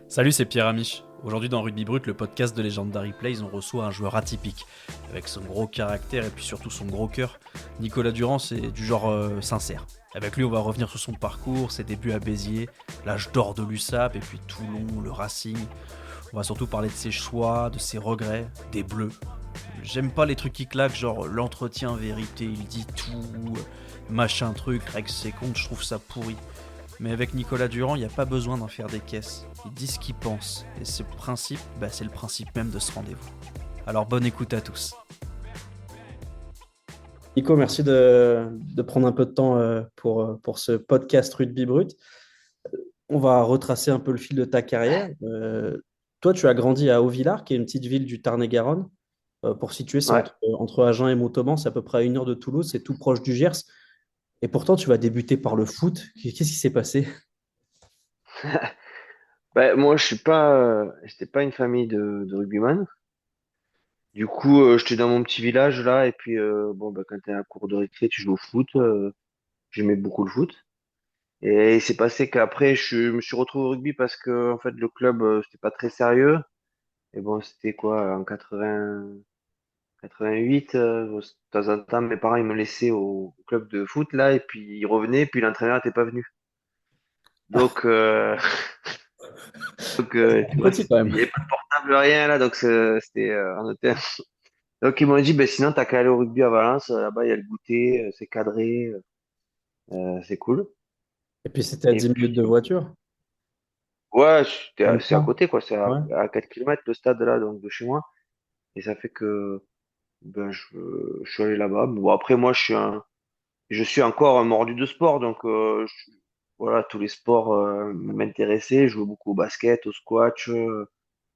Salut, c'est Pierre Amiche. Aujourd'hui dans Rugby Brut, le podcast de Legendary Plays, on reçoit un joueur atypique. Avec son gros caractère et puis surtout son gros cœur, Nicolas Durand, c'est du genre sincère. Avec lui, on va revenir sur son parcours, ses débuts à Béziers, l'âge d'or de l'USAP et puis Toulon, le Racing. On va surtout parler de ses choix, de ses regrets, des bleus. J'aime pas les trucs qui claquent, genre l'entretien vérité, il dit tout, machin truc, règle ses comptes, je trouve ça pourri. Mais avec Nicolas Durand, il n'y a pas besoin d'en faire des caisses. Il dit ce qu'il pense. Et ce principe, c'est le principe même de ce rendez-vous. Alors bonne écoute à tous. Nico, merci de prendre un peu de temps pour ce podcast Rugby Brut. On va retracer un peu le fil de ta carrière. Toi, tu as grandi à Auvillard, qui est une petite ville du Tarn-et-Garonne. Pour situer, c'est Ouais. entre Agen et Montauban, c'est à peu près à 1 heure de Toulouse, c'est tout proche du Gers. Et pourtant, tu vas débuter par le foot. Qu'est-ce qui s'est passé? Moi, j'étais pas une famille de rugbyman. Du coup, j'étais dans mon petit village là, et puis quand t'es à la cour de récré, tu joues au foot. J'aimais beaucoup le foot. Et il s'est passé qu'après, je me suis retrouvé au rugby parce que en fait, le club, c'était pas très sérieux. Et bon, c'était quoi, en 88, de temps en temps, mes parents ils me laissaient au club de foot là, et puis ils revenaient, puis l'entraîneur était pas venu. Donc, tu vois, Petit quand il même. n'y avait pas de portable, rien là, donc c'était en hôtel. Donc ils m'ont dit, ben sinon t'as qu'à aller au rugby à Valence, là-bas il y a le goûter, c'est cadré, c'est cool. Et puis, c'était à Et 10 minutes de puis voiture. ouais, Même c'est à pas. côté quoi, c'est Ouais. à 4 km le stade là, donc de chez moi. Et ça fait que je suis allé là-bas. Bon après moi je suis encore un mordu de sport, donc voilà, tous les sports m'intéressaient. Je jouais beaucoup au basket, au squash, tous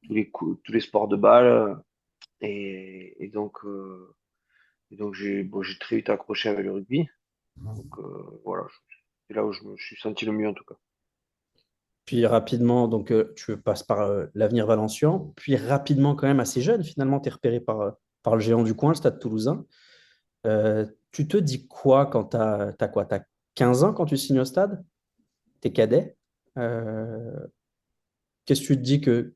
les sports de balle. Et donc j'ai très vite accroché avec le rugby. Donc voilà, c'est là où je me suis senti le mieux en tout cas. Puis rapidement, donc tu passes par l'Avenir Valenciennes, puis rapidement, quand même assez jeune, finalement, tu es repéré par le géant du coin, le Stade Toulousain. Tu te dis quoi quand t'as quoi? T'as 15 ans quand tu signes au stade? T'es cadet? Euh, Qu'est-ce que tu te dis que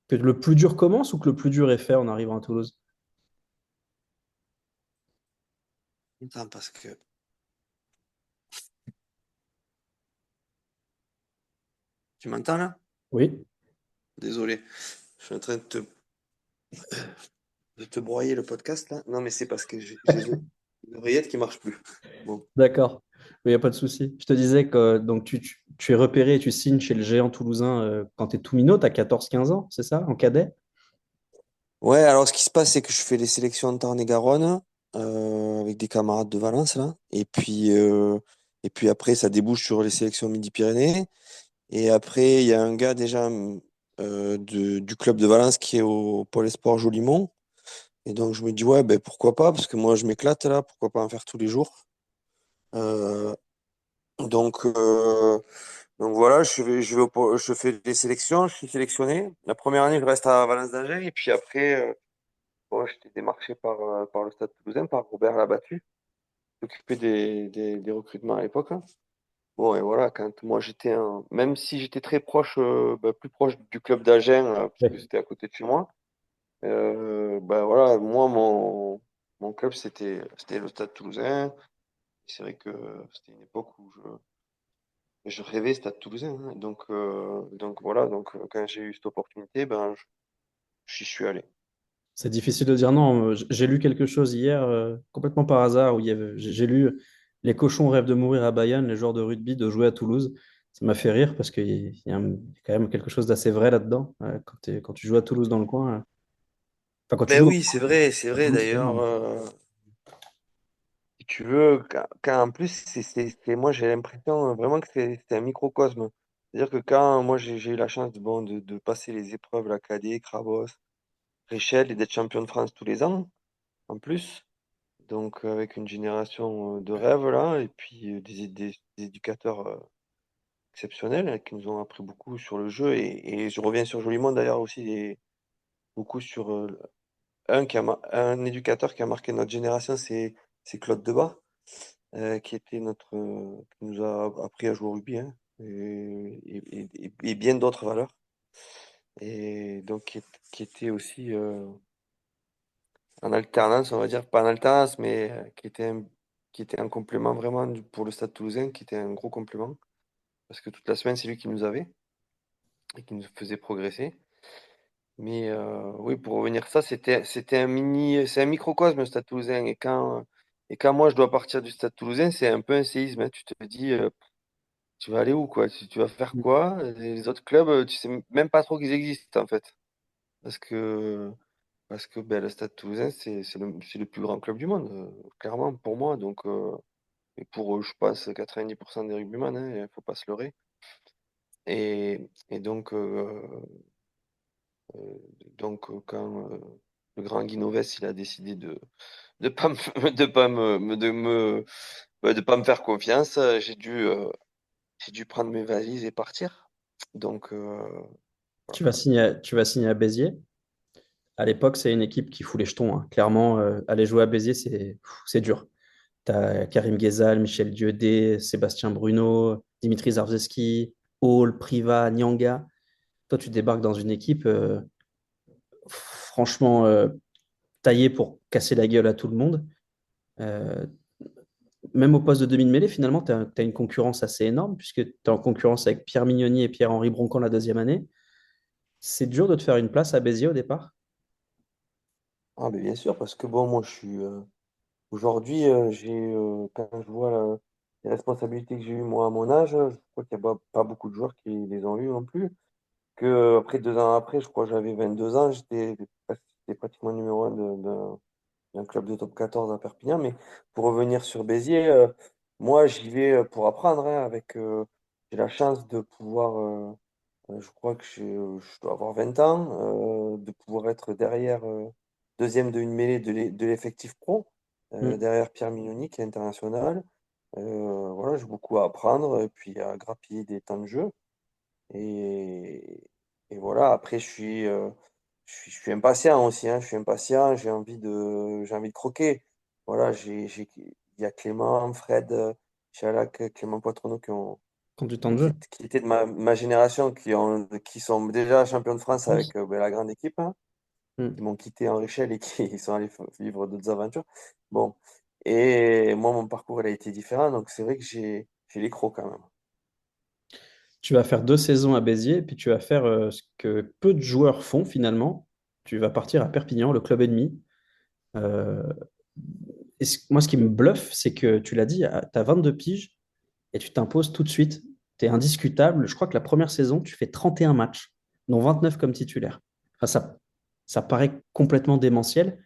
le plus dur commence ou que le plus dur est fait en arrivant à Toulouse? Attends, parce que tu m'entends là? Oui. Désolé, je suis en train de te broyer le podcast là. Non, mais c'est parce que j'ai une oreillette qui marche plus. Bon. D'accord. Il n'y a pas de souci. Je te disais que donc tu es repéré et tu signes chez le géant toulousain quand tu es tout minot, tu as 14-15 ans, c'est ça, en cadet? Ouais, alors ce qui se passe, c'est que je fais les sélections en Tarn-et-Garonne avec des camarades de Valence là. Et puis après, ça débouche sur les sélections Midi-Pyrénées. Et après, il y a un gars déjà du club de Valence qui est au Pôle Espoir Jolimont. Et donc je me dis, ouais, ben pourquoi pas, parce que moi je m'éclate là, pourquoi pas en faire tous les jours. Euh, Donc, euh, donc voilà, je fais les sélections, je suis sélectionné. La première année, je reste à Valence d'Angers, et puis après, bon, j'étais démarché par le Stade Toulousain, par Robert Labattu, qui s'occupait des recrutements à l'époque, hein. Bon, et voilà, quand moi même si j'étais très proche, plus proche du club d'Agen, parce que Oui. c'était à côté de chez moi, voilà, moi, mon club, c'était le Stade Toulousain. C'est vrai que c'était une époque où je rêvais Stade Toulousain, hein. Donc voilà, quand j'ai eu cette opportunité, j'y suis allé. C'est difficile de dire non. J'ai lu quelque chose hier, complètement par hasard, où j'ai lu Les cochons rêvent de mourir à Bayonne, les joueurs de rugby de jouer à Toulouse. Ça m'a fait rire parce qu'il y a quand même quelque chose d'assez vrai là-dedans. Quand tu joues à Toulouse dans le coin, enfin quand tu Ben joues oui, c'est vrai dans le d'ailleurs. coin. Si tu veux, en plus, moi j'ai l'impression vraiment que c'est un microcosme. C'est-à-dire que quand moi j'ai eu la chance de passer les épreuves, la Cadet, Crabos, Réchelle et d'être champion de France tous les ans, en plus, donc avec une génération de rêves là, et puis des éducateurs exceptionnels qui nous ont appris beaucoup sur le jeu. Et je reviens sur Jolimont d'ailleurs aussi, et beaucoup sur un éducateur qui a marqué notre génération, c'est Claude Debat, qui nous a appris à jouer au rugby, hein, et bien d'autres valeurs. et donc qui était aussi en alternance, on va dire, pas en alternance, mais qui était un complément vraiment pour le Stade Toulousain, qui était un gros complément, parce que toute la semaine, c'est lui qui nous avait et qui nous faisait progresser. Mais oui, pour revenir à ça, c'est un microcosme le Stade Toulousain. Et quand moi je dois partir du Stade Toulousain, c'est un peu un séisme, hein. Tu te dis, tu vas aller où, quoi? Tu vas faire quoi? Les autres clubs, tu sais même pas trop qu'ils existent, en fait. Parce que, parce que ben, le Stade Toulousain, c'est le plus grand club du monde, clairement, pour moi. Donc, et pour, je pense, 90% des rugbyman, hein, il faut pas se leurrer. Et euh, quand le grand Guinoves, il a décidé de pas me, de pas de pas me faire confiance, j'ai dû prendre mes valises et partir. Donc, voilà. Tu vas signer à Béziers. À l'époque, c'est une équipe qui fout les jetons, hein. Clairement, aller jouer à Béziers, c'est dur. Tu as Karim Ghezal, Michel Dieudé, Sébastien Bruno, Dimitri Zarzeski, Hall, Priva, Nyanga. Toi, tu débarques dans une équipe, franchement, taillée pour casser la gueule à tout le monde. Euh, Même au poste de demi-mêlée, finalement, tu as une concurrence assez énorme, puisque tu es en concurrence avec Pierre Mignoni et Pierre-Henri Broncan la deuxième année. C'est dur de te faire une place à Béziers au départ. Ah, mais bien sûr, parce que bon, moi, je suis aujourd'hui, quand je vois les responsabilités que j'ai eues moi à mon âge, je crois qu'il n'y a pas beaucoup de joueurs qui les ont eues non plus. Que après 2 ans après, je crois que j'avais 22 ans, j'étais pratiquement numéro un d'un club de top 14 à Perpignan. Mais pour revenir sur Béziers, moi j'y vais pour apprendre, hein, j'ai la chance de pouvoir, je crois que je dois avoir 20 ans, de pouvoir être derrière, deuxième de une mêlée de l'effectif pro, Mm. derrière Pierre Mignoni qui est international. Voilà, j'ai beaucoup à apprendre et puis à grappiller des temps de jeu. Et, et voilà, après, je suis impatient aussi, hein, je suis impatient, j'ai envie de croquer. Voilà, il y a Clément, Fred, Chalac, Clément Poitronneau Quand du temps de jeu. qui étaient de ma génération, qui sont déjà champions de En France France. avec ben, la grande équipe, hein, Mm. qui m'ont quitté en Richel et qui sont allés vivre d'autres aventures. Bon, et moi, mon parcours, il a été différent, donc c'est vrai que j'ai les crocs quand même. Tu vas faire 2 saisons à Béziers, puis tu vas faire ce que peu de joueurs font finalement. Tu vas partir à Perpignan, le club ennemi. Euh, Moi, ce qui me bluffe, c'est que tu l'as dit, tu as 22 piges et tu t'imposes tout de suite. Tu es indiscutable. Je crois que la première saison, tu fais 31 matchs, dont 29 comme titulaire. Enfin, ça paraît complètement démentiel.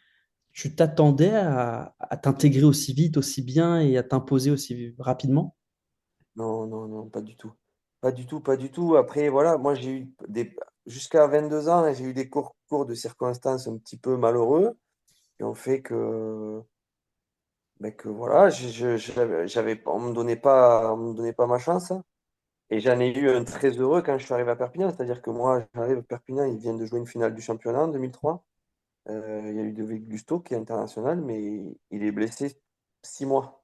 Tu t'attendais à t'intégrer aussi vite, aussi bien et à t'imposer aussi rapidement? Non, non, non, pas du tout. Pas du tout, pas du tout. Après, voilà, moi jusqu'à 22 ans, hein, j'ai eu des cours de circonstances un petit peu malheureux qui ont fait que voilà, on me donnait pas ma chance. Et j'en ai eu un très heureux quand je suis arrivé à Perpignan. C'est-à-dire que moi, j'arrive à Perpignan, ils viennent de jouer une finale du championnat en 2003. Il y a eu David Gusto qui est international, mais il est blessé 6 mois,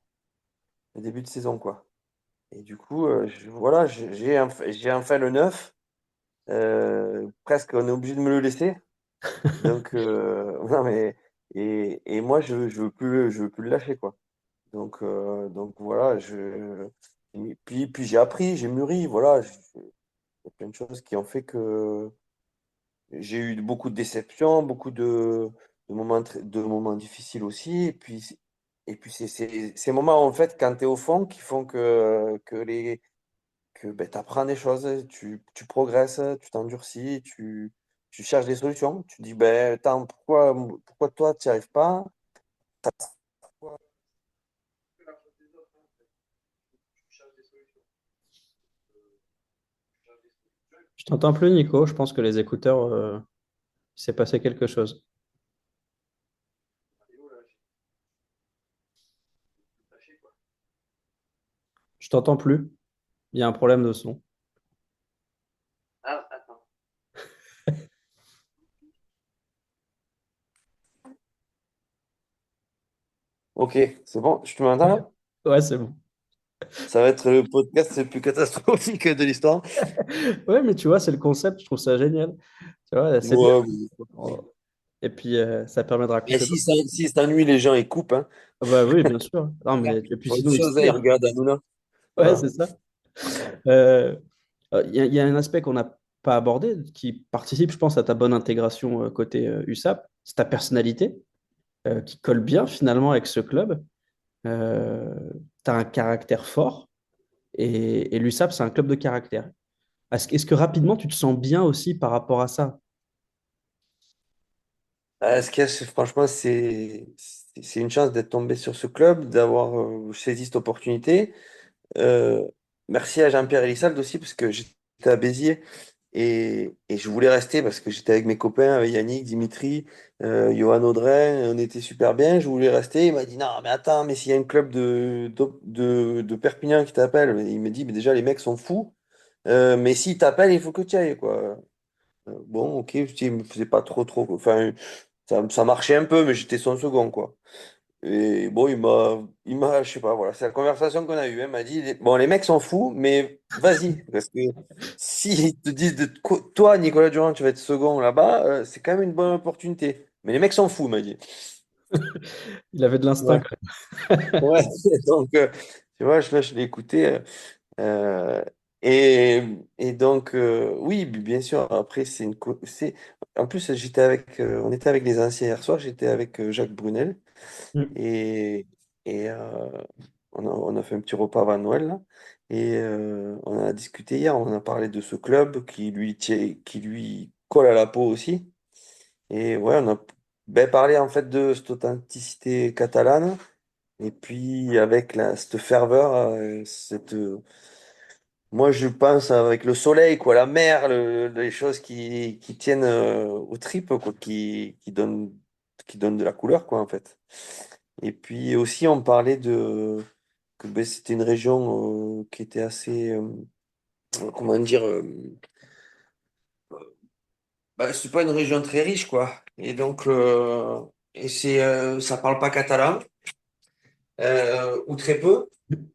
le début de saison, quoi. Et du coup, voilà, j'ai enfin le 9. Presque, on est obligé de me le laisser. Donc, non, mais, et moi, je veux plus le lâcher, quoi. Donc voilà, et puis j'ai appris, j'ai mûri, voilà. Il y a plein de choses qui ont fait que j'ai eu beaucoup de déceptions, beaucoup de moments difficiles aussi. Et puis c'est ces moments, en fait, quand tu es au fond, qui font que ben, tu apprends des choses, tu progresses, tu t'endurcis, tu cherches des solutions. Tu dis, ben, attends, pourquoi toi, tu n'y arrives pas? Je t'entends plus, Nico. Je pense que les écouteurs, il s'est passé quelque chose. Je t'entends plus. Il y a un problème de son. Ah, attends. Ok, c'est bon, tu m'entends Ouais, là? ouais, c'est bon. Ça va être le podcast le plus catastrophique de l'histoire. Ouais, mais tu vois, c'est le concept. Je trouve ça génial. Tu vois, c'est bien. Ouais, oui. Oh. Et puis, ça permet de Et raconter si d'autres. ça, si s'ennuient, les gens, ils coupent, hein. Ah bah oui, bien sûr. Non, mais, et puis Autre sinon, ils se chose, hein, ils tirent. regardent Hanouna. Ouais, Voilà. c'est ça. Euh, il y a un aspect qu'on n'a pas abordé qui participe, je pense, à ta bonne intégration côté USAP. C'est ta personnalité qui colle bien finalement avec ce club. Tu as un caractère fort et l'USAP, c'est un club de caractère. Est-ce que rapidement, tu te sens bien aussi par rapport à ça? Ce qu'il y a, franchement, c'est une chance d'être tombé sur ce club, d'avoir saisi cette opportunité. Euh, Merci à Jean-Pierre Elissalde aussi, parce que j'étais à Béziers et je voulais rester parce que j'étais avec mes copains, avec Yannick, Dimitri, Johan Audrey, on était super bien. Je voulais rester. Il m'a dit non, mais attends, mais s'il y a un club de Perpignan qui t'appelle, il me dit, mais déjà, les mecs sont fous. Mais s'ils t'appellent, il faut que tu y ailles, quoi. Bon, ok, je dis, il me faisait pas trop. Enfin, ça marchait un peu, mais j'étais son second, quoi. Et bon, je sais pas, voilà, c'est la conversation qu'on a eue. Elle m'a dit, bon, les mecs sont fous, mais vas-y, parce que s'ils te disent toi, Nicolas Durand, tu vas être second là-bas, c'est quand même une bonne opportunité. Mais les mecs sont fous, m'a dit. Il avait de l'instinct Ouais. quand Ouais, donc, tu vois, je l'ai écouté. Euh, et, et donc, oui, bien sûr, après, en plus, on était avec les anciens hier soir, j'étais avec Jacques Brunel. même. Et, et on a fait un petit repas avant Noël, là. Et on a discuté hier, on a parlé de ce club qui lui colle à la peau aussi. Et ouais, on a parlé en fait de cette authenticité catalane. Et puis avec cette ferveur, moi je pense avec le soleil, quoi, la mer, les choses qui tiennent aux tripes, quoi, qui donnent de la couleur, quoi, en fait. Et puis aussi, on parlait que ben, c'était une région qui était assez, comment dire, c'est pas une région très riche, quoi. Et donc, ça parle pas catalan, ou très peu.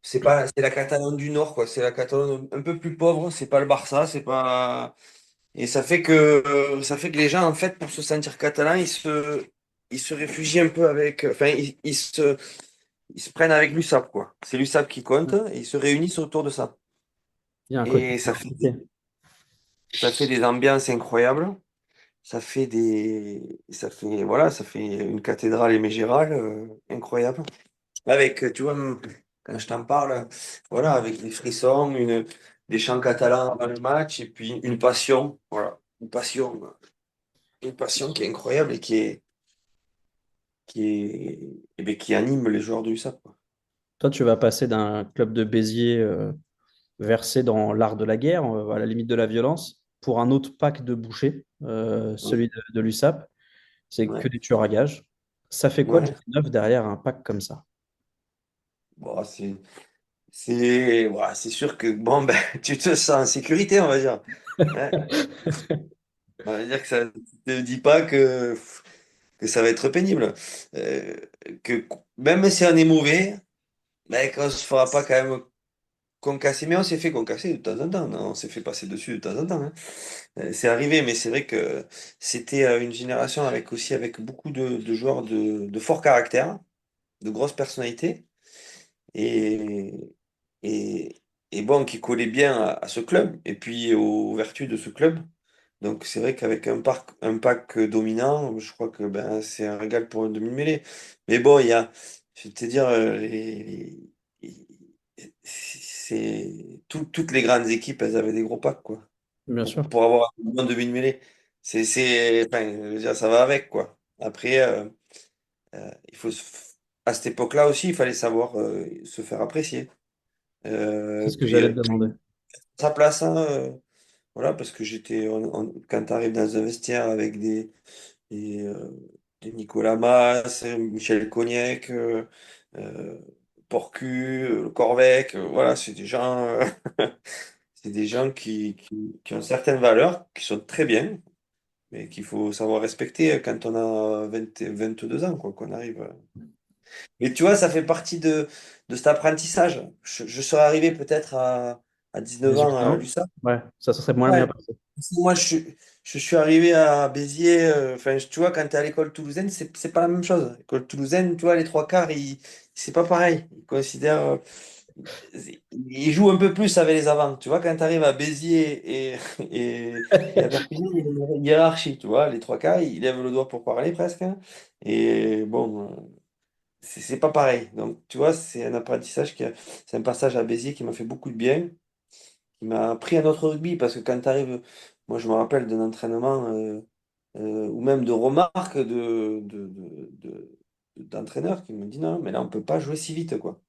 C'est la Catalogne du Nord, quoi. C'est la Catalogne un peu plus pauvre. C'est pas le Barça, c'est pas. Et ça fait que les gens, en fait, pour se sentir catalans, ils se réfugient un peu avec. Enfin, ils se prennent avec l'USAP, quoi. C'est l'USAP qui compte et ils se réunissent autour de ça. Il y a un côté Et ça fait identité. des, ça fait des ambiances incroyables. Ça fait une cathédrale hémégérale incroyable. Avec, tu vois, quand je t'en parle, voilà, avec des frissons, des chants catalans avant le match et puis une passion, voilà, une passion qui est incroyable et qui anime les joueurs du USAP, quoi. Toi, tu vas passer d'un club de Béziers versé dans l'art de la guerre, à la limite de la violence, pour un autre pack de bouchers, Ouais. celui de l'USAP. C'est que Ouais. des tueurs à gages. Ça fait quoi de Ouais. jouer neuf derrière un pack comme ça? Bon, voilà, c'est sûr que bon, ben, tu te sens en sécurité, on va dire. Ouais. On va dire que ça ne te dit pas que ça va être pénible. Euh, que même si on est mauvais, ben, qu'on se fera pas quand même concasser. Mais on s'est fait concasser de temps en temps, non? On s'est fait passer dessus de temps en temps, hein. C'est arrivé, mais c'est vrai que c'était une génération avec beaucoup de joueurs de fort caractère, de grosses personnalités. Et, et, et bon, qui collait bien à ce club et puis aux vertus de ce club. Donc c'est vrai qu'avec un pack dominant, je crois que ben, c'est un régal pour un demi-mêlée. Mais bon, je vais te dire, toutes les grandes équipes, elles avaient des gros packs, quoi. Bien Pour, sûr. pour avoir un bon demi-mêlée. Enfin, je veux dire, ça va avec, quoi. Après, à cette époque-là aussi, il fallait savoir se faire apprécier. C'est ce que Puis j'allais te demander. sa place, hein, voilà, parce que quand tu arrives dans un vestiaire avec des, euh, des Nicolas Mas, Michel Cognac, euh, Porcu, Corvec, voilà, c'est des gens qui ont certaines valeurs, qui sont très bien, mais qu'il faut savoir respecter quand on a 22 ans, quoi, qu'on arrive. Mais tu vois, ça fait partie de cet apprentissage. Je serais arrivé peut-être à 19 ans 18 à ans? l'USAP. Ouais, ça serait moins bien Ouais. passé. Moi, je suis arrivé à Béziers, enfin, tu vois, quand tu es à l'école toulousaine, c'est pas la même chose. L'école toulousaine, tu vois, les trois quarts, c'est pas pareil. Ils considèrent, ils jouent un peu plus avec les avants. Tu vois, quand tu arrives à Béziers et à Perpignan, il y a une hiérarchie, tu vois. Les trois quarts, ils lèvent le doigt pour parler presque, hein. Et bon, c'est pas pareil. Donc, tu vois, c'est un apprentissage c'est un passage à Béziers qui m'a fait beaucoup de bien, qui m'a appris un autre rugby parce que quand tu arrives, moi je me rappelle d'un entraînement ou même de remarques d'entraîneurs qui me disent non, mais là on peut pas jouer si vite quoi.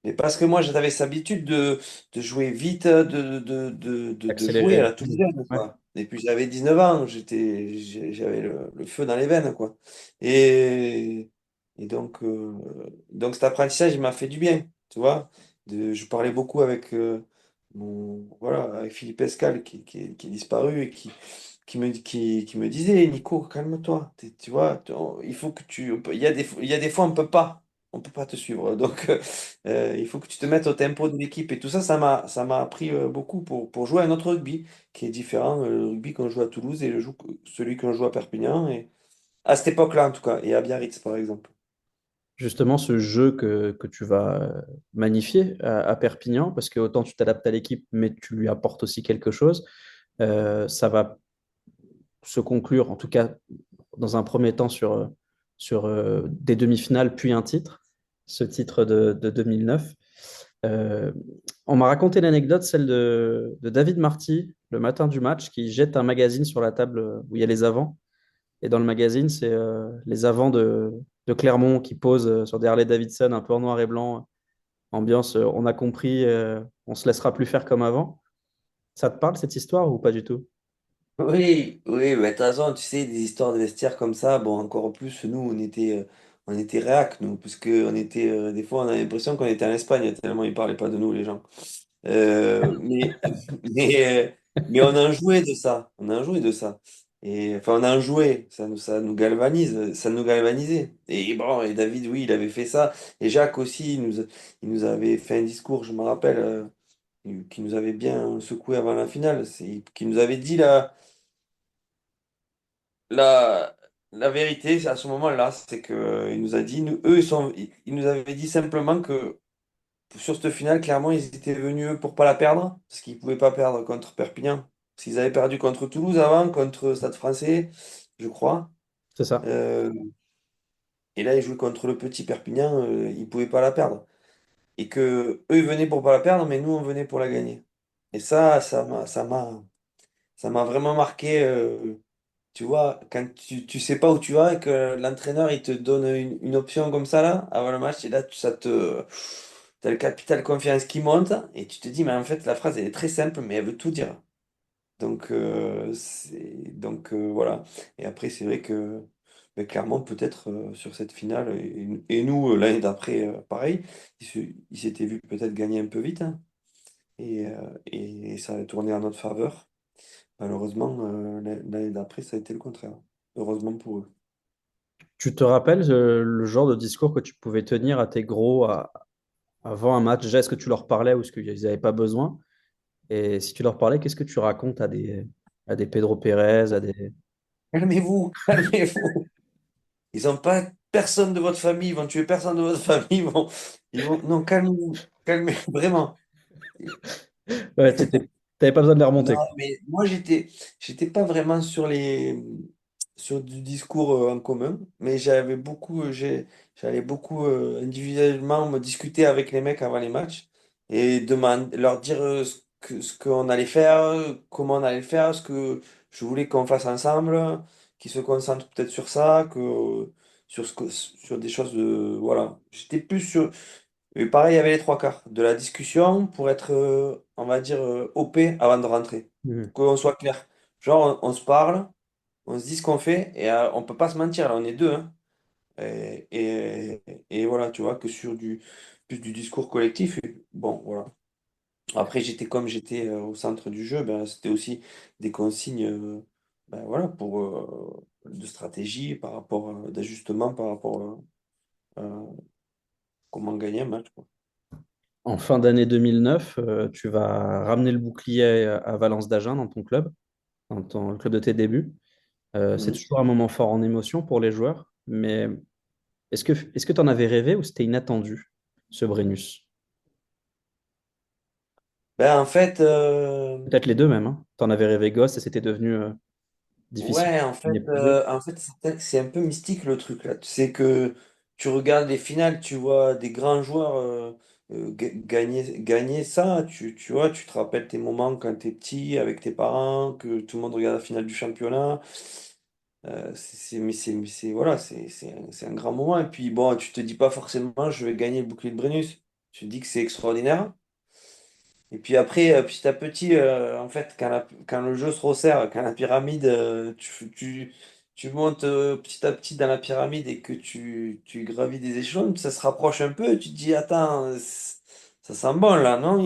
Mais parce que moi j'avais cette habitude de jouer vite, de jouer à Accéléré. la toulousaine Ouais. quoi. Et puis j'avais 19 ans, j'avais le feu dans les veines quoi. Et, et donc cet apprentissage il m'a fait du bien, tu vois. Je parlais beaucoup avec voilà, avec Philippe Escal qui est disparu et qui me disait, Nico, calme-toi, tu vois, il faut que il y a des fois on peut pas te suivre, donc il faut que tu te mettes au tempo de l'équipe et tout ça, ça m'a appris beaucoup pour jouer à un autre rugby qui est différent, le rugby qu'on joue à Toulouse et celui qu'on joue à Perpignan et à cette époque-là en tout cas et à Biarritz par exemple. Justement, ce jeu que tu vas magnifier à Perpignan, parce que autant tu t'adaptes à l'équipe, mais tu lui apportes aussi quelque chose, ça va se conclure, en tout cas dans un premier temps, sur des demi-finales, puis un titre, ce titre de 2009. Euh, on m'a raconté l'anecdote, celle de David Marty, le matin du match, qui jette un magazine sur la table où il y a les avants. Et dans le magazine, c'est les avants de Clermont qui posent sur des Harley Davidson un peu en noir et blanc. Ambiance, on a compris, on se laissera plus faire comme avant. Ça te parle cette histoire ou pas du tout? Oui, oui, mais t'as raison, tu sais, des histoires de vestiaire comme ça, bon, encore plus, nous, on était réac, nous, parce que on était, des fois, on a l'impression qu'on était en Espagne, tellement ils parlaient pas de nous, les gens. Mais, mais, mais on en jouait de ça, on en jouait de ça. Et, enfin, on en jouait, ça nous galvanise, ça nous galvanisait. Et bon, et David, oui, il avait fait ça. Et Jacques aussi, il nous avait fait un discours, je me rappelle, qui nous avait bien secoué avant la finale. Qui nous avait dit la, la vérité, à ce moment-là, c'est que il nous a dit, ils nous avaient dit simplement que sur cette finale, clairement, ils étaient venus eux, pour pas la perdre, parce qu'ils pouvaient pas perdre contre Perpignan. Parce qu'ils avaient perdu contre Toulouse avant, contre Stade Français, je crois. C'est ça. Euh, et là, ils jouaient contre le petit Perpignan, ils pouvaient pas la perdre. Et que eux, ils venaient pour pas la perdre, mais nous, on venait pour la gagner. Et ça m'a vraiment marqué. Tu vois, quand tu sais pas où tu vas et que l'entraîneur il te donne une option comme ça là, avant le match, et là t'as le capital confiance qui monte et tu te dis, mais en fait la phrase elle est très simple, mais elle veut tout dire. Voilà. Et après, c'est vrai que mais clairement, peut-être sur cette finale, et nous, l'année d'après, pareil, ils s'étaient vus peut-être gagner un peu vite, hein, et ça a tourné en notre faveur. Malheureusement, l'année d'après, ça a été le contraire. Heureusement pour eux. Tu te rappelles le genre de discours que tu pouvais tenir à tes gros avant un match? Déjà, est-ce que tu leur parlais ou est-ce qu'ils n'avaient pas besoin? Et si tu leur parlais, qu'est-ce que tu racontes à des Pedro Pérez, à des... Calmez-vous, calmez-vous. Ils n'ont pas personne de votre famille, ils vont tuer personne de votre famille, non, calmez-vous, calmez-vous, vraiment. Ouais, t'avais pas besoin de les Non, remonter, quoi. mais moi, j'étais pas vraiment sur du discours en commun, mais j'allais beaucoup individuellement me discuter avec les mecs avant les matchs et leur dire ce qu'on allait faire, comment on allait le faire, ce que je voulais qu'on fasse ensemble, qu'ils se concentrent peut-être sur ça, sur des choses voilà. J'étais plus sur, et pareil, il y avait les trois quarts de la discussion pour être, on va dire, OP avant de rentrer. Mhm. Qu'on soit clair. Genre, on se parle, on se dit ce qu'on fait et on peut pas se mentir, là, on est deux, hein. Et voilà, tu vois, que sur plus du discours collectif. Et bon, voilà. Après, j'étais au centre du jeu, ben, c'était aussi des consignes ben, voilà, de stratégie, d'ajustement par rapport à comment gagner un match, quoi. En fin d'année 2009, tu vas ramener le bouclier à Valence d'Agen dans ton club. dans le club de tes débuts. C'est Mhm. toujours un moment fort en émotion pour les joueurs, mais est-ce que tu en avais rêvé ou c'était inattendu, ce Brennus? Ben, en fait, Peut-être les deux même, hein. Tu en avais rêvé gosse et c'était devenu difficile ouais, d'y éprouver. en fait, c'est un peu mystique le truc là. Tu sais que tu regardes les finales, tu vois des grands joueurs gagner ça. Tu vois, tu te rappelles tes moments quand t'es petit avec tes parents, que tout le monde regarde la finale du championnat. Voilà, c'est un grand moment. Et puis bon, tu te dis pas forcément, je vais gagner le bouclier de Brennus. Tu te dis que c'est extraordinaire. Et puis après, petit à petit, en fait, quand le jeu se resserre, quand la pyramide, tu montes petit à petit dans la pyramide et que tu gravis des échelons, ça se rapproche un peu, tu te dis, attends, ça sent bon là, non?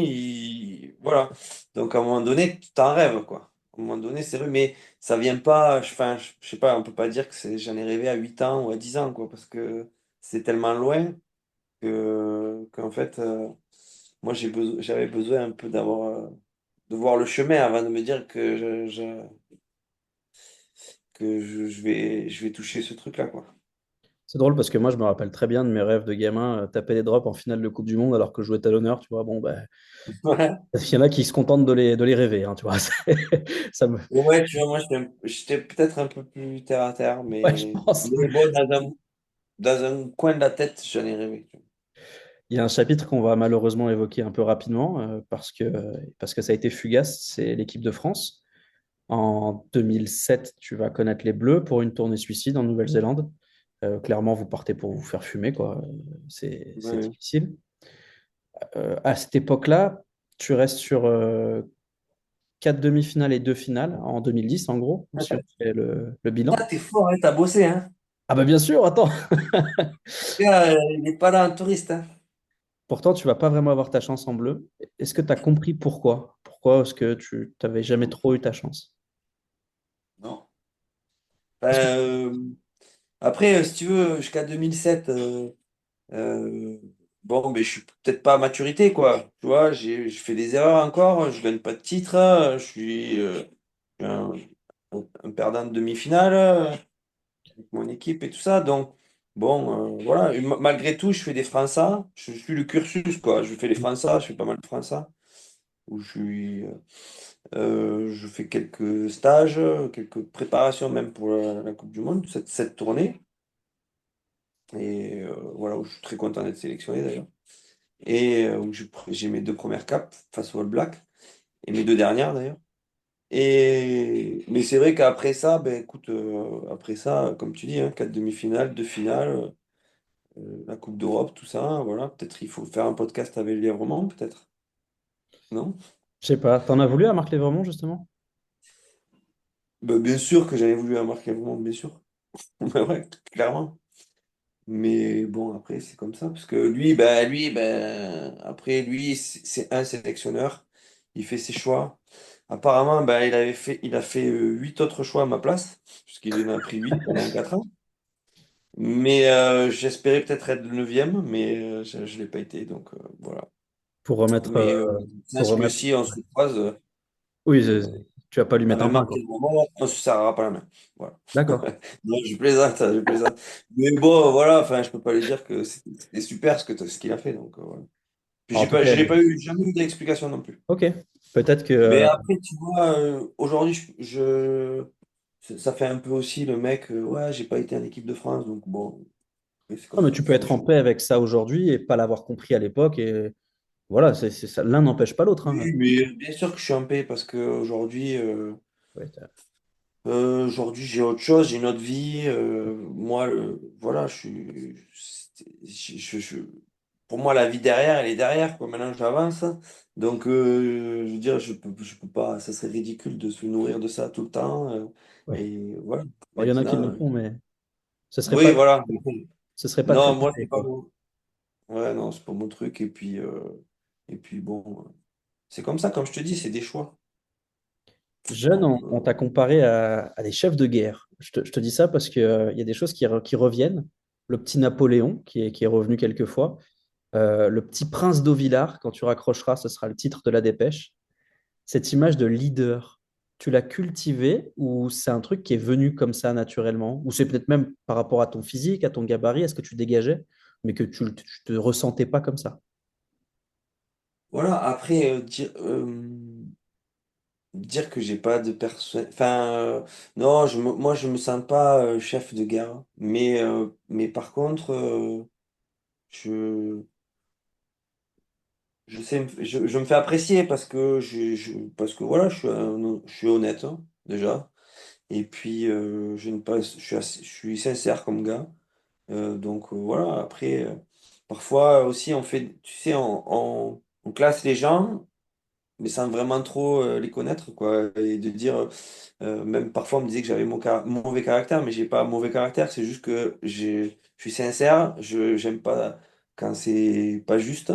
Voilà. Donc à un moment donné, tu t'en rêves, quoi. À un moment donné, c'est vrai, mais ça vient pas, enfin, je sais pas, on peut pas dire que j'en ai rêvé à 8 ans ou à 10 ans, quoi, parce que c'est tellement loin qu'en fait. Moi, j'avais besoin un peu de voir le chemin avant de me dire que je vais toucher ce truc-là, quoi. C'est drôle parce que moi, je me rappelle très bien de mes rêves de gamin, taper des drops en finale de Coupe du Monde alors que je jouais talonneur, tu vois. Bon, ben, Ouais, il y en a qui se contentent de les rêver, hein, tu vois. Ça me... ouais, tu vois, moi, j'étais peut-être un peu plus terre à terre, Ouais, je pense. mais bon, dans un coin de la tête, j'en ai rêvé. Tu Il y a un chapitre qu'on va malheureusement évoquer un peu rapidement parce que ça a été fugace, c'est l'équipe de France. En 2007, tu vas connaître les Bleus pour une tournée suicide en Nouvelle-Zélande. Clairement, vous partez pour vous faire fumer, quoi. C'est vois. Ouais. difficile. À cette époque-là, tu restes sur quatre demi-finales et deux finales en 2010, en gros, si on fait le bilan. Ah, t'es fort, hein, t'as bossé, hein. Ah bah bien sûr, attends. Le gars, il n'est pas là en touriste, hein. Pourtant, tu vas pas vraiment avoir ta chance en bleu. Est-ce que tu as compris pourquoi? Pourquoi est-ce que tu n'avais jamais trop eu ta chance? Non. Qu'est-ce que... Après, si tu veux, jusqu'à 2007, Euh, bon, mais je suis peut-être pas à maturité, quoi. Tu vois, je fais des erreurs encore, je gagne pas de titre, je suis un, un perdant de demi-finale avec mon équipe et tout ça. Donc, bon, voilà. Et malgré tout, je fais des Français, je suis le cursus, quoi. Je fais les Français, je fais pas mal de Français, où je fais quelques stages, quelques préparations même pour la Coupe du Monde, cette tournée. Et voilà, où je suis très content d'être sélectionné d'ailleurs. Et où j'ai mes deux premières capes face aux All Blacks, et mes deux dernières d'ailleurs. Mais c'est vrai qu'après ça, ben écoute, après ça, comme tu dis, hein, quatre demi-finales, deux finales, la Coupe d'Europe, tout ça, voilà, peut-être il faut faire un podcast avec Lièvremont, peut-être, non? Je sais pas, t'en as voulu à Marc Lévremont, justement? Ben, bien sûr que j'avais voulu un Marc Lièvremont, bien sûr. Ben ouais, clairement. Mais bon, après, c'est comme ça, parce que après, lui, c'est un sélectionneur, il fait ses choix. Apparemment, ben, il a fait 8 autres choix à ma place, puisqu'il en a pris 8 pendant 4 ans. Mais j'espérais peut-être être le neuvième, mais je ne l'ai pas été, donc voilà. Pour remettre, Mais ça, pour ce remettre... mois-ci, on se croise, Oui, euh, tu vas pas lui mettre un avec pain, Marc quoi. Moment, on ne se serrera pas la main. Voilà. D'accord. Non, je plaisante, je plaisante. Mais bon, voilà, enfin, je peux pas lui dire que c'était super ce qu'il a fait, donc voilà. Puis En tout cas, je n'ai pas eu, jamais eu d'explication non plus. ok. Peut-être que... Mais après, tu vois, aujourd'hui, ça fait un peu aussi le mec, ouais, j'ai pas été en équipe de France, donc bon, oui, c'est non, comme mais ça, tu peux c'est des être en choses. paix avec ça aujourd'hui et pas l'avoir compris à l'époque. Et voilà, c'est ça. L'un n'empêche pas l'autre, hein. Oui, mais bien sûr que je suis en paix parce qu'aujourd'hui, Ouais, aujourd'hui, j'ai autre chose, j'ai une autre vie. Moi, voilà, pour moi, la vie derrière, elle est derrière, quoi. Maintenant, j'avance. Donc, je veux dire, je peux pas, ça serait ridicule de se nourrir de ça tout le temps. ouais. Et voilà, Bon, il y en a qui le maintenant. font, mais Oui, voilà. ce serait pas très Non, moi, complet, c'est pas quoi. mon. Ouais, non, c'est pas mon truc. Et puis bon, c'est comme ça, comme je te dis, c'est des choix. Jeune, Donc, on t'a comparé à des chefs de guerre. Je te dis ça parce qu'il il y a des choses qui reviennent. Le petit Napoléon, qui est revenu quelques fois. Le petit prince d'Auvillard, quand tu raccrocheras, ce sera le titre de la dépêche. Cette image de leader, tu l'as cultivé ou c'est un truc qui est venu comme ça naturellement? Ou c'est peut-être même par rapport à ton physique, à ton gabarit, est-ce que tu dégageais, mais que tu te ressentais pas comme ça? Voilà, après, dire que j'ai pas de personne. Enfin, non, moi, je me sens pas chef de guerre. Mais par contre, je, je me fais apprécier parce que, parce que voilà, je suis honnête, hein, déjà. Et puis, je suis sincère comme gars. Donc voilà, après, parfois aussi, on fait, tu sais, on classe les gens, mais sans vraiment trop les connaître, quoi. Et de dire, même parfois, on me disait que j'avais mauvais caractère, mais j'ai pas mauvais caractère, c'est juste que je suis sincère, j'aime pas quand c'est pas juste.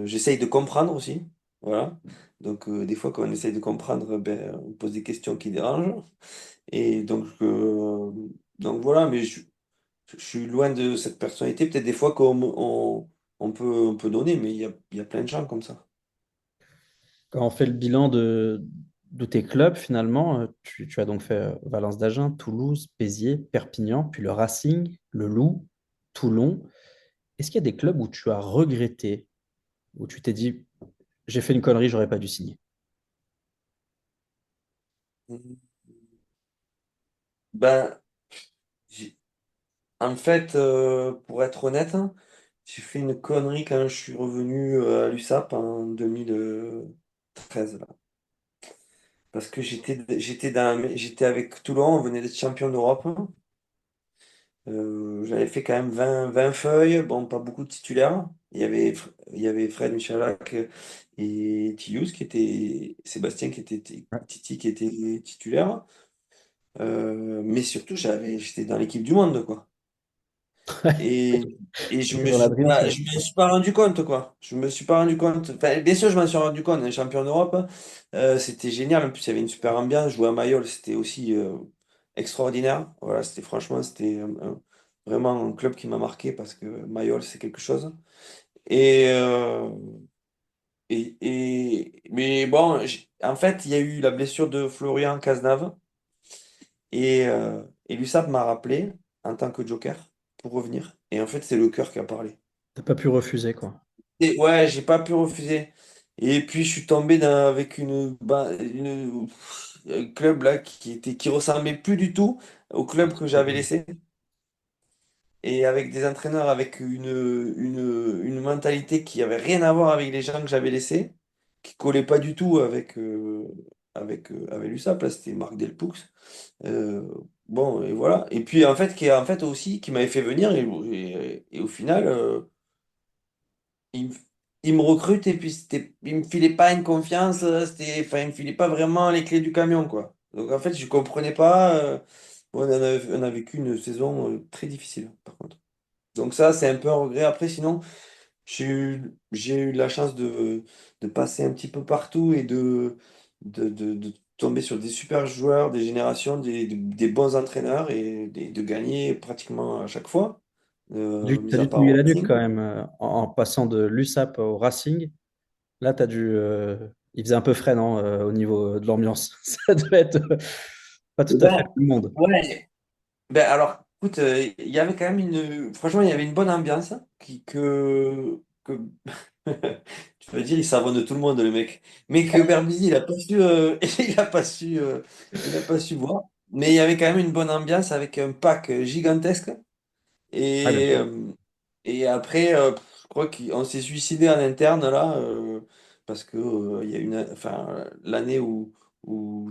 J'essaye de comprendre aussi, voilà. Donc, des fois, quand on essaye de comprendre, ben, on pose des questions qui dérangent. Et donc voilà, mais je suis loin de cette personnalité. Peut-être des fois on peut donner, mais il y a plein de gens comme ça. Quand on fait le bilan de tes clubs, finalement, tu as donc fait Valence d'Agen, Toulouse, Béziers, Perpignan, puis le Racing, le Loup, Toulon. Est-ce qu'il y a des clubs où tu as regretté, où tu t'es dit, j'ai fait une connerie, j'aurais pas dû signer? Ben, j'ai- en fait, pour être honnête, hein, j'ai fait une connerie quand je suis revenu à l'USAP en 2013, là. Parce que j'étais avec Toulon, on venait d'être champion d'Europe. J'avais fait quand même 20 feuilles, bon, pas beaucoup de titulaires. Il y avait Fred Michalak et Sébastien qui était, Titi qui était titulaire. Mais surtout, j'étais dans l'équipe du monde, quoi. Et, et C'était dans la Dream Team. je me suis pas rendu compte, quoi. Je me suis pas rendu compte. Enfin, bien sûr, je m'en suis rendu compte. Un champion d'Europe, c'était génial. En plus, il y avait une super ambiance. Jouer à Mayol, c'était aussi extraordinaire. Voilà, vraiment un club qui m'a marqué parce que Mayol, c'est quelque chose. Et, euh, mais bon, en fait, il y a eu la blessure de Florian Cazenave et l'USAP m'a rappelé en tant que joker pour revenir. Et en fait, c'est le cœur qui a parlé. T'as pas pu refuser, quoi. Et ouais, j'ai pas pu refuser. Et puis je suis tombé avec un club là qui ressemblait plus du tout au club que j'avais laissé. Et avec des entraîneurs avec une mentalité qui avait rien à voir avec les gens que j'avais laissés, qui collait pas du tout avec l'USAP, là, c'était Marc Delpoux. Euh, bon, et voilà. Et puis en fait aussi, qui m'avait fait venir, et au final. Il, me il me recrute et puis il me filait pas une confiance, enfin, il me filait pas vraiment les clés du camion, quoi. Donc en fait, je comprenais pas. Bon, on a vécu une saison très difficile, par contre. Donc ça, c'est un peu un regret. Après, sinon, j'ai eu la chance de passer un petit peu partout et de tomber sur des super joueurs, des générations, des bons entraîneurs et de gagner pratiquement à chaque fois, T'as mis à dû te part mouiller au la nuque Racing. quand même en passant de l'USAP au Racing. Là, t'as dû. Il faisait un peu frais, non, au niveau de l'ambiance. Ça devait être pas tout à fait Ouais. tout le monde. Ouais, ben alors, écoute, il y avait quand même franchement, il y avait une bonne ambiance que... Tu veux dire, il savonne tout le monde, le mec. Mais que Berbizi, il a pas su, il a pas su voir. Mais il y avait quand même une bonne ambiance avec un pack gigantesque. Ah, bien Et, sûr. euh, et après, je crois qu'on s'est suicidé en interne là, parce que il y a enfin, l'année où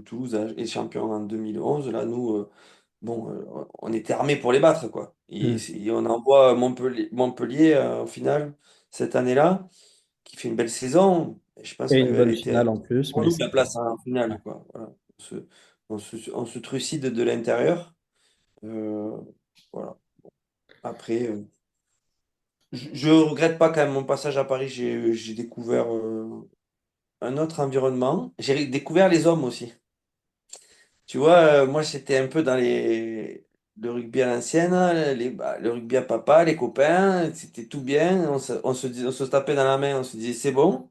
Toulouse est champion en 2011, là, nous. Bon, on était armés pour les battre, quoi. Hmm. Et on envoie Montpellier en finale cette année-là, qui fait une belle saison. Et je pense Et une qu'elle bonne était finale en plus, pour mais nous la c'était. place en Ouais. finale, quoi. Voilà. On se trucide de l'intérieur. Euh, voilà. Après, je regrette pas quand même mon passage à Paris. J'ai découvert un autre environnement. J'ai découvert les hommes aussi. Tu vois, moi, j'étais un peu dans le rugby à l'ancienne, le rugby à papa, les copains, c'était tout bien. On se tapait dans la main, on se disait c'est bon.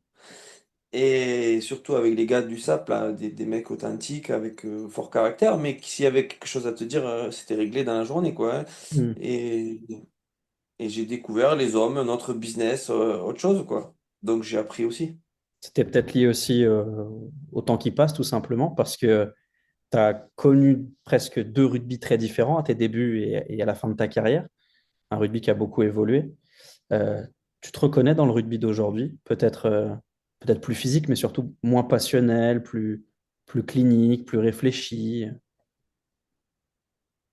et surtout avec les gars du SAP, là, des mecs authentiques avec fort caractère, mais qui, s'il y avait quelque chose à te dire, c'était réglé dans la journée, quoi, hein. Hmm. Et, et j'ai découvert les hommes, notre business, autre chose, quoi. Donc j'ai appris aussi. C'était peut-être lié aussi au temps qui passe, tout simplement, parce que tu as connu presque deux rugby très différents à tes débuts et à la fin de ta carrière. Un rugby qui a beaucoup évolué. Euh, Tu te reconnais dans le rugby d'aujourd'hui, peut-être plus physique, mais surtout moins passionnel, plus clinique, plus réfléchi.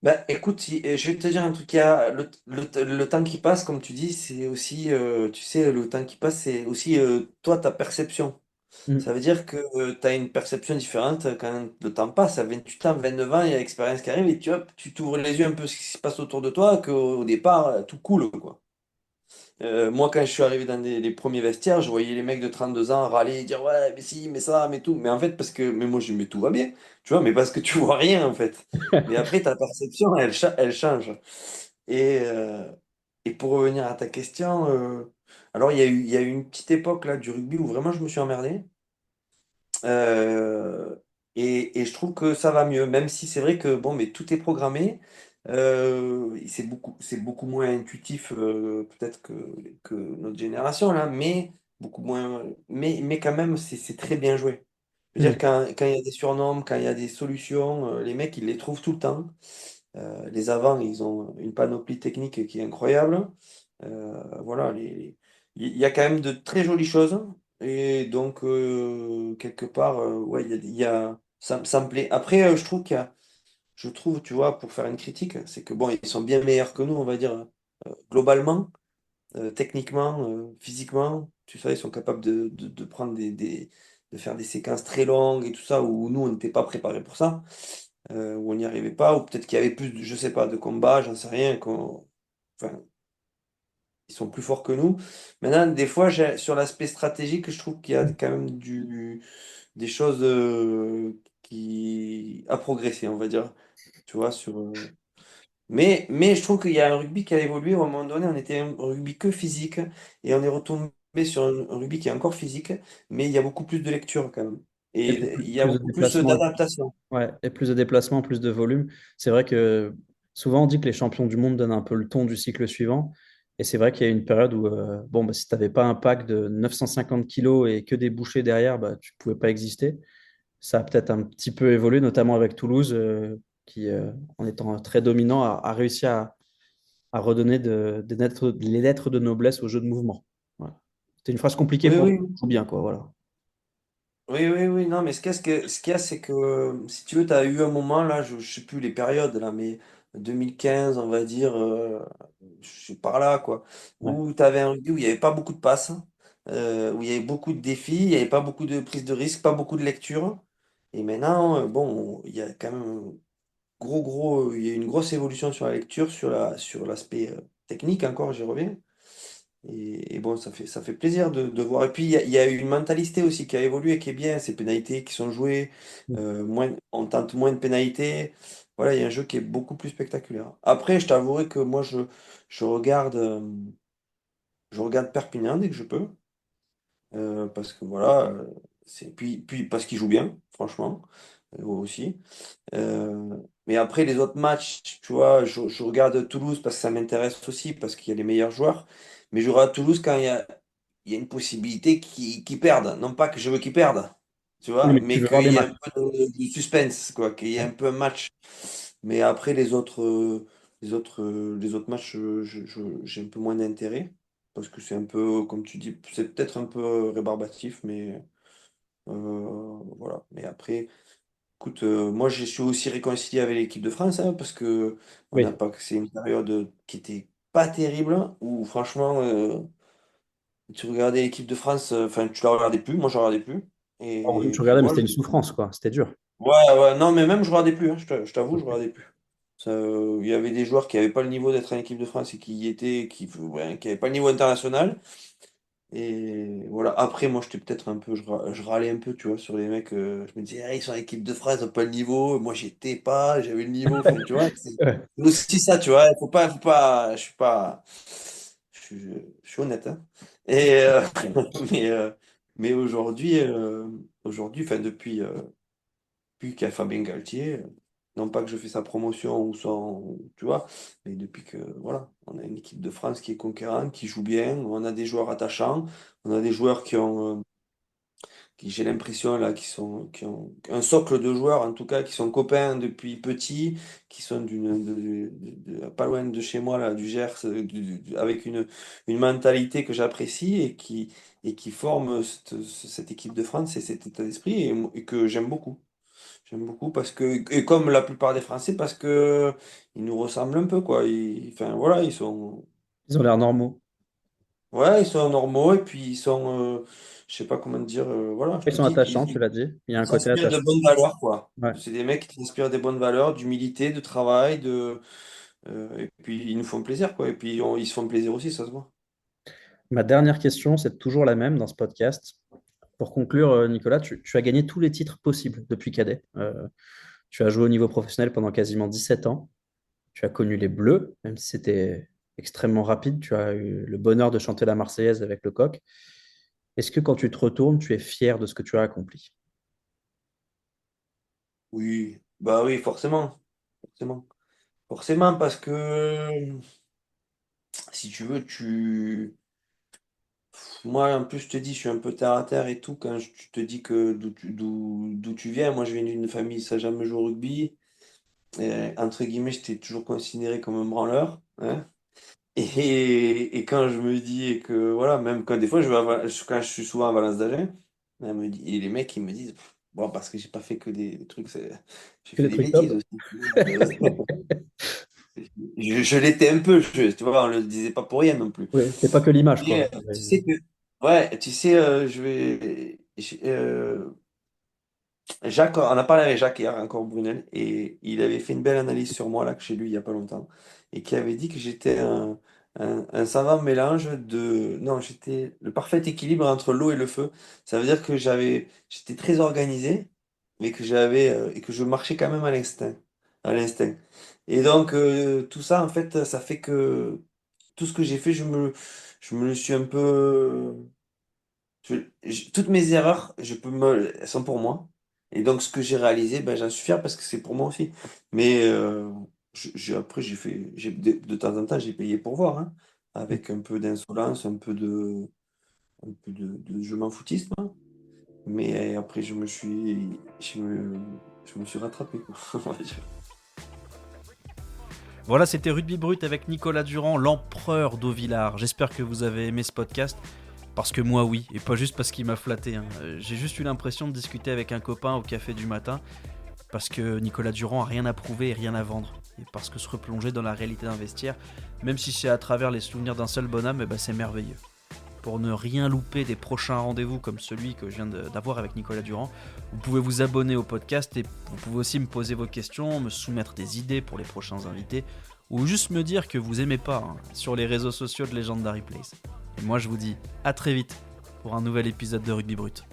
Bah, écoute, je vais te dire un truc, il y a le temps qui passe, comme tu dis, c'est aussi, tu sais, le temps qui passe, c'est aussi toi, ta perception. Hmm. Ça veut dire que tu as une perception différente quand le temps passe. À 28 ans, 29 ans, il y a l'expérience qui arrive et hop, tu t'ouvres les yeux un peu ce qui se passe autour de toi, qu'au départ, tout coule, quoi. Moi, quand je suis arrivé dans les premiers vestiaires, je voyais les mecs de 32 ans râler et dire ouais, mais si, mais ça, mais tout. Mais en fait, mais moi, je dis, mais tout va bien, tu vois, mais parce que tu vois rien, en fait. Mais après, ta perception, elle change. Et, euh, et pour revenir à ta question, alors il y a eu une petite époque là du rugby où vraiment je me suis emmerdé. Euh, et je trouve que ça va mieux, même si c'est vrai que bon, mais tout est programmé. C'est beaucoup moins intuitif peut-être que notre génération là, mais beaucoup moins. Mais quand même, c'est très bien joué. Je veux dire, Hmm. quand il y a des surnoms, quand il y a des solutions, les mecs, ils les trouvent tout le temps. Les avants, ils ont une panoplie technique qui est incroyable. Voilà, il y a quand même de très jolies choses. Et donc, quelque part, ouais, ça me plaît. Après, je trouve, tu vois, pour faire une critique, c'est que bon, ils sont bien meilleurs que nous, on va dire, globalement, techniquement, physiquement. Tu sais, ils sont capables de prendre de faire des séquences très longues et tout ça, où nous, on n'était pas préparés pour ça, où on n'y arrivait pas, ou peut-être qu'il y avait plus, je sais pas, de combats, j'en sais rien, enfin, ils sont plus forts que nous. Maintenant, des fois, sur l'aspect stratégique, je trouve qu'il y a quand même des choses à progresser, on va dire. Tu vois, mais je trouve qu'il y a un rugby qui a évolué. À un moment donné, on était un rugby que physique et on est retombé sur un rugby qui est encore physique, mais il y a beaucoup plus de lecture quand même. Et Et il y a plus de beaucoup plus déplacements. d'adaptation. Ouais, et plus de déplacements, plus de volume. C'est vrai que souvent on dit que les champions du monde donnent un peu le ton du cycle suivant. Et c'est vrai qu'il y a une période où bon, bah, si tu n'avais pas un pack de 950 kilos et que des bouchées derrière, bah, tu ne pouvais pas exister. Ça a peut-être un petit peu évolué, notamment avec Toulouse, qui, en étant très dominant, a réussi à redonner les lettres de noblesse au jeu de mouvement. Voilà. C'était une phrase compliquée Oui, pour dire oui. tout bien, quoi. Voilà. Oui, oui, oui, non, mais ce qu'il y a, c'est que, si tu veux, tu as eu un moment, là, je sais plus les périodes, là, mais 2015, on va dire, je suis par là, quoi, Ouais. où tu avais un rugby où il n'y avait pas beaucoup de passes, où il y avait beaucoup de défis, il n'y avait pas beaucoup de prise de risque, pas beaucoup de lecture. Et maintenant, bon, il y a quand même il y a une grosse évolution sur la lecture, sur l'aspect technique encore, j'y reviens. Et bon, ça fait plaisir de voir. Et puis, il y a une mentalité aussi qui a évolué, qui est bien. Ces pénalités qui sont jouées, on tente moins de pénalités. Voilà, il y a un jeu qui est beaucoup plus spectaculaire. Après, je t'avouerai que moi, je regarde, euh, je regarde Perpignan dès que je peux. Parce que voilà, puis parce qu'ils jouent bien, franchement, aussi. Euh, mais après, les autres matchs, tu vois, je regarde Toulouse parce que ça m'intéresse aussi, parce qu'il y a les meilleurs joueurs. Mais je regarde Toulouse quand il y a une possibilité qu'ils perdent. Non pas que je veux qu'ils perdent, tu Oui, vois, mais tu mais veux voir qu'il des y ait un matchs. peu de suspense, quoi, qu'il y ait un peu un match. Mais après, les autres matchs, j'ai un peu moins d'intérêt. Parce que c'est un peu, comme tu dis, c'est peut-être un peu rébarbatif, mais voilà. Mais après. Écoute, moi je suis aussi réconcilié avec l'équipe de France hein, parce que on n'a Oui. pas, c'est une période qui était pas terrible hein, où franchement tu regardais l'équipe de France, enfin tu la regardais plus, moi je la regardais plus Tu et puis regardais, mais moi c'était une souffrance, quoi. C'était dur. ouais, ouais non mais même je regardais plus, hein, je t'avoue je Ok. regardais plus. Il y avait des joueurs qui n'avaient pas le niveau d'être en équipe de France et qui y étaient, ouais, qui n'avaient pas le niveau international. Et voilà, après, moi, j'étais peut-être un peu, je râlais un peu, tu vois, sur les mecs. Je me disais, ah, ils sont en équipe de France, ils n'ont pas le niveau. Moi, j'étais pas, j'avais le niveau. Enfin, tu vois, c'est Ouais. aussi ça, tu vois. Faut pas, je suis pas, je suis honnête, hein. Et, mais, Mais aujourd'hui, enfin depuis qu'il y a Fabien Galtier, non pas que je fais sa promotion ou son, tu vois, mais depuis que, voilà, on a une équipe de France qui est conquérante, qui joue bien, on a des joueurs attachants, on a des joueurs qui j'ai l'impression là, qui ont un socle de joueurs en tout cas, qui sont copains depuis petit, qui sont pas loin de chez moi là, du Gers, avec une mentalité que j'apprécie et qui forment cette équipe de France et cet état d'esprit et que j'aime beaucoup. J'aime beaucoup parce que, et comme la plupart des Français, parce que ils nous ressemblent un peu, quoi. Enfin, voilà, Ils ont l'air normaux. ouais, ils sont normaux et puis je sais pas comment dire, voilà, je Ils te sont dis attachants, tu l'as dit. Il y a ils un côté transpirent de attachant. bonnes valeurs, quoi. Ouais. C'est des mecs qui transpirent des bonnes valeurs, d'humilité, de travail, et puis ils nous font plaisir, quoi. Et puis ils se font plaisir aussi, ça se voit. Ma dernière question, c'est toujours la même dans ce podcast. Pour conclure, Nicolas, tu as gagné tous les titres possibles depuis cadet. Tu as joué au niveau professionnel pendant quasiment 17 ans. Tu as connu les Bleus, même si c'était extrêmement rapide. Tu as eu le bonheur de chanter la Marseillaise avec le coq. Est-ce que quand tu te retournes, tu es fier de ce que tu as accompli? Oui, bah oui, forcément, forcément. Forcément, parce que si tu veux, moi, en plus, je te dis, je suis un peu terre à terre et tout. Quand tu te dis que d'où tu viens, moi, je viens d'une famille, ça n'a jamais joué au rugby. Et, entre guillemets, j'étais toujours considéré comme un branleur, hein. Et quand je me dis et que, voilà, même quand des fois, quand je suis souvent à Valence d'Agen, et les mecs, ils me disent, pff, bon, parce que j'ai pas fait que des trucs, j'ai Que fait des des trucs bêtises top? aussi. Je l'étais un peu, tu vois, on le disait pas pour rien non plus. Oui, t'es pas que l'image, quoi. Mais tu sais que, ouais, tu sais, Jacques, on a parlé avec Jacques hier, encore Brunel, et il avait fait une belle analyse sur moi, là, que chez lui, il y a pas longtemps, et qui avait dit que j'étais un savant mélange de... Non, j'étais le parfait équilibre entre l'eau et le feu. Ça veut dire que j'étais très organisé, mais et que je marchais quand même à l'instinct. Et donc, tout ça, en fait, ça fait que tout ce que j'ai fait, je me le suis un peu... toutes mes erreurs, elles sont pour moi. Et donc, ce que j'ai réalisé, ben, j'en suis fier parce que c'est pour moi aussi. Mais après, de temps en temps, j'ai payé pour voir, hein, avec un peu d'insolence, un peu de je m'en foutisme, hein. Mais après, je me suis rattrapé, quoi, on va dire. Voilà, c'était Rugby Brut avec Nicolas Durand, l'empereur d'Auvillard. J'espère que vous avez aimé ce podcast. Parce que moi oui, et pas juste parce qu'il m'a flatté, hein. J'ai juste eu l'impression de discuter avec un copain au café du matin, parce que Nicolas Durand a rien à prouver et rien à vendre. Et parce que se replonger dans la réalité d'un vestiaire, même si c'est à travers les souvenirs d'un seul bonhomme, eh ben c'est merveilleux. Pour ne rien louper des prochains rendez-vous comme celui que je viens d'avoir avec Nicolas Durand, vous pouvez vous abonner au podcast et vous pouvez aussi me poser vos questions, me soumettre des idées pour les prochains invités, ou juste me dire que vous aimez pas, hein, sur les réseaux sociaux de Legendary Place. Et moi je vous dis à très vite pour un nouvel épisode de Rugby Brut.